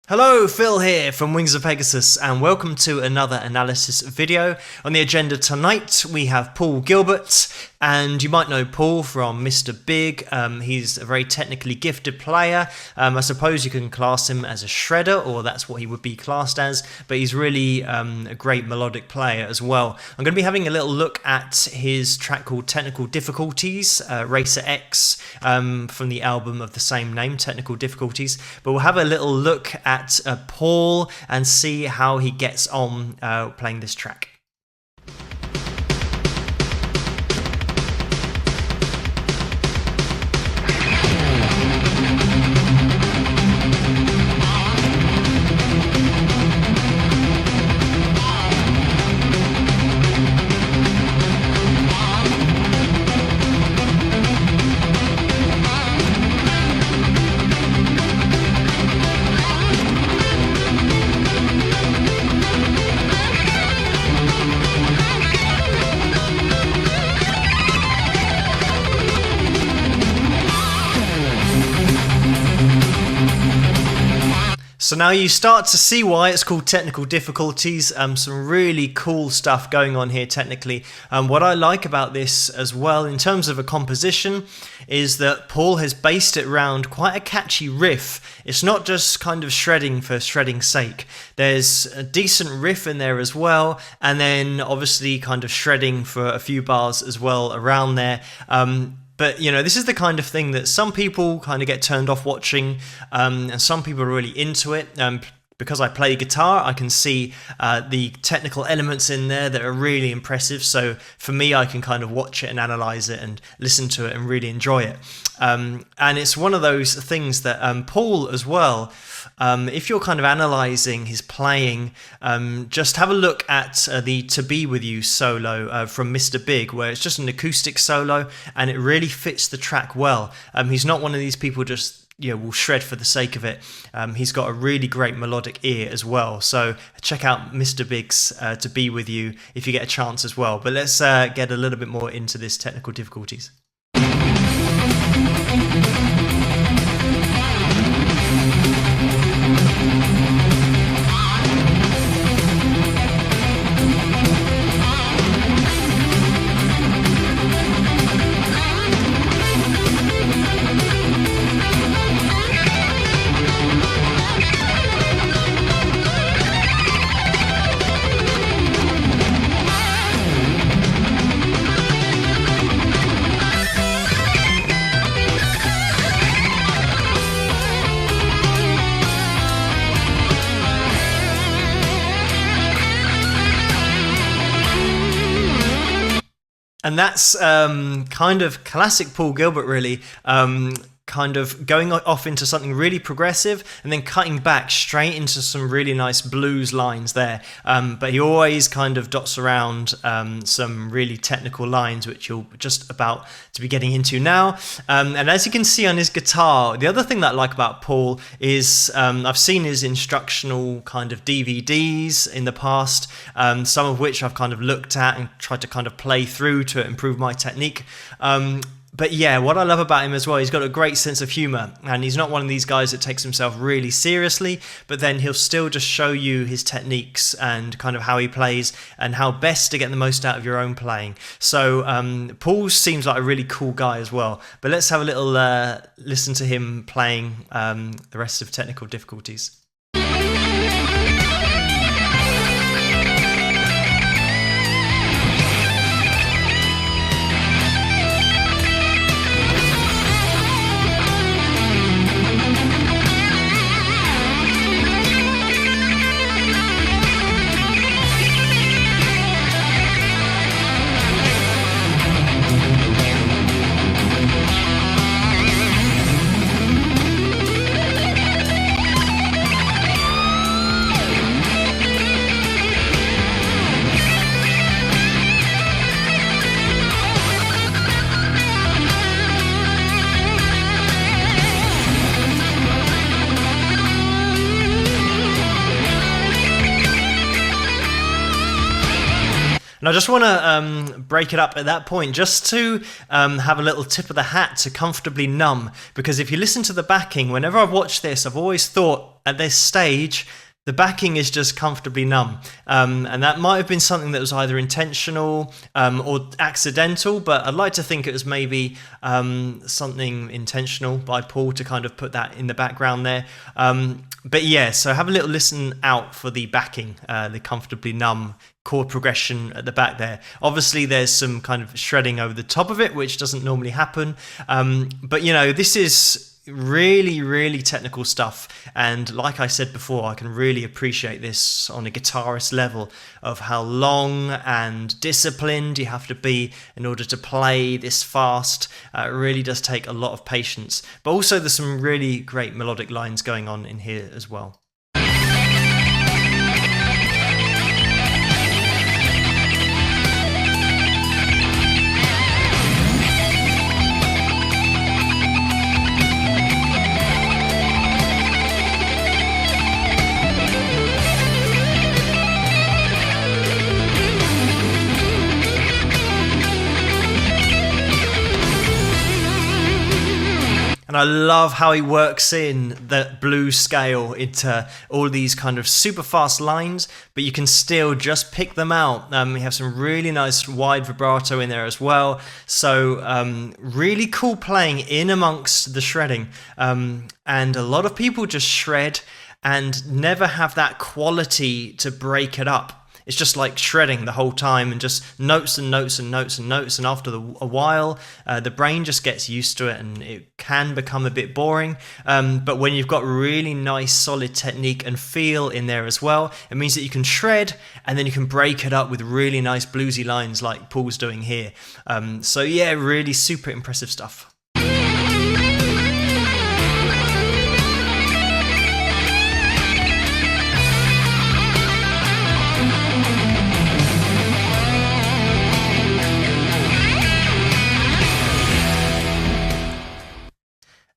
Hello, Phil here from Wings of Pegasus, and welcome to another analysis video. On the agenda tonight we have Paul Gilbert, and you might know Paul from Mr. Big. He's a very technically gifted player. I suppose you can class him as a shredder, or that's what he would be classed as, but he's really a great melodic player as well. I'm going to be having a little look at his track called Technical Difficulties, Racer X, from the album of the same name, Technical Difficulties, but we'll have a little look at Paul and see how he gets on playing this track. So now you start to see why it's called Technical Difficulties. Some really cool stuff going on here technically. What I like about this as well in terms of a composition is that Paul has based it around quite a catchy riff. It's not just kind of shredding for shredding's sake. There's a decent riff in there as well, and then obviously kind of shredding for a few bars as well around there. But, you know, this is the kind of thing that some people kind of get turned off watching, and some people are really into it. Because I play guitar, I can see the technical elements in there that are really impressive. So for me, I can kind of watch it and analyze it and listen to it and really enjoy it. And it's one of those things that Paul as well, if you're kind of analyzing his playing, just have a look at the To Be With You solo from Mr. Big, where it's just an acoustic solo and it really fits the track well. He's not one of these people just will shred for the sake of it. He's got a really great melodic ear as well. So check out Mr. Big's To Be With You if you get a chance as well. But let's get a little bit more into this Technical Difficulties. And that's kind of classic Paul Gilbert, really. Kind of going off into something really progressive and then cutting back straight into some really nice blues lines there. But he always kind of dots around some really technical lines, which you're just about to be getting into now. And as you can see on his guitar, the other thing that I like about Paul is I've seen his instructional kind of DVDs in the past, some of which I've kind of looked at and tried to kind of play through to improve my technique. But yeah, what I love about him as well, he's got a great sense of humor, and he's not one of these guys that takes himself really seriously, but then he'll still just show you his techniques and kind of how he plays and how best to get the most out of your own playing. So Paul seems like a really cool guy as well. But let's have a little listen to him playing the rest of Technical Difficulties. I just want to break it up at that point just to have a little tip of the hat to Comfortably Numb, because if you listen to the backing, whenever I've watched this, I've always thought at this stage the backing is just comfortably numb, and that might have been something that was either intentional or accidental, but I'd like to think it was maybe something intentional by Paul to kind of put that in the background there. But yeah, so have a little listen out for the backing, the comfortably numb chord progression at the back there. Obviously there's some kind of shredding over the top of it, which doesn't normally happen, but you know, this is really technical stuff, and like I said before, I can really appreciate this on a guitarist level of how long and disciplined you have to be in order to play this fast. It really does take a lot of patience, but also there's some really great melodic lines going on in here as well. And I love how he works in the blues scale into all these kind of super fast lines, but you can still just pick them out. We have some really nice wide vibrato in there as well. So really cool playing in amongst the shredding. And a lot of people just shred and never have that quality to break it up. It's just like shredding the whole time and just notes and notes and notes and notes, and after a while the brain just gets used to it and it can become a bit boring, but when you've got really nice solid technique and feel in there as well, it means that you can shred and then you can break it up with really nice bluesy lines like Paul's doing here. So yeah, really super impressive stuff.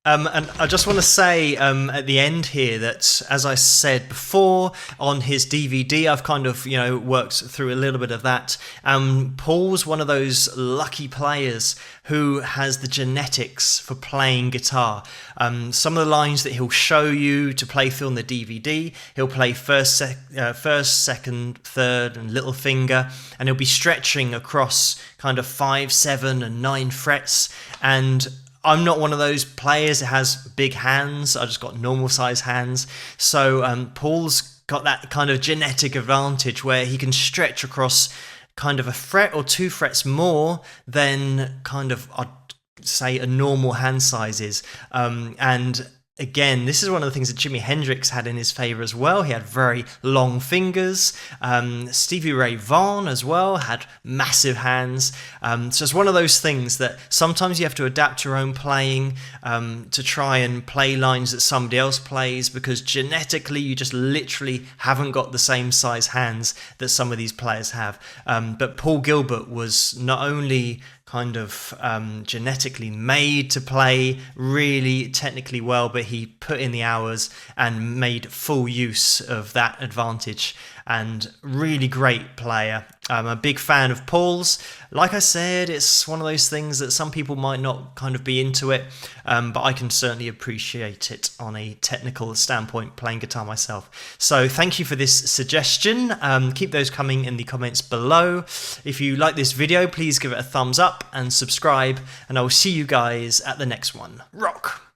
And I just want to say at the end here that, as I said before, on his DVD, I've kind of, you know, worked through a little bit of that. Paul's one of those lucky players who has the genetics for playing guitar. Some of the lines that he'll show you to play through on the DVD, he'll play first, second, third, and little finger, and he'll be stretching across kind of 5, 7, and 9 frets, and I'm not one of those players that has big hands. I just got normal size hands. So Paul's got that kind of genetic advantage where he can stretch across kind of a fret or 2 frets more than kind of, I'd say, a normal hand size is. And again, this is one of the things that Jimi Hendrix had in his favor as well. He had very long fingers. Stevie Ray Vaughan as well had massive hands. So it's one of those things that sometimes you have to adapt your own playing to try and play lines that somebody else plays, because genetically you just literally haven't got the same size hands that some of these players have. But Paul Gilbert was not only kind of genetically made to play really technically well, but he put in the hours and made full use of that advantage, and really great player. I'm a big fan of Paul's. Like I said, it's one of those things that some people might not kind of be into it, but I can certainly appreciate it on a technical standpoint, playing guitar myself. So thank you for this suggestion. Keep those coming in the comments below. If you like this video, please give it a thumbs up and subscribe, and I will see you guys at the next one. Rock!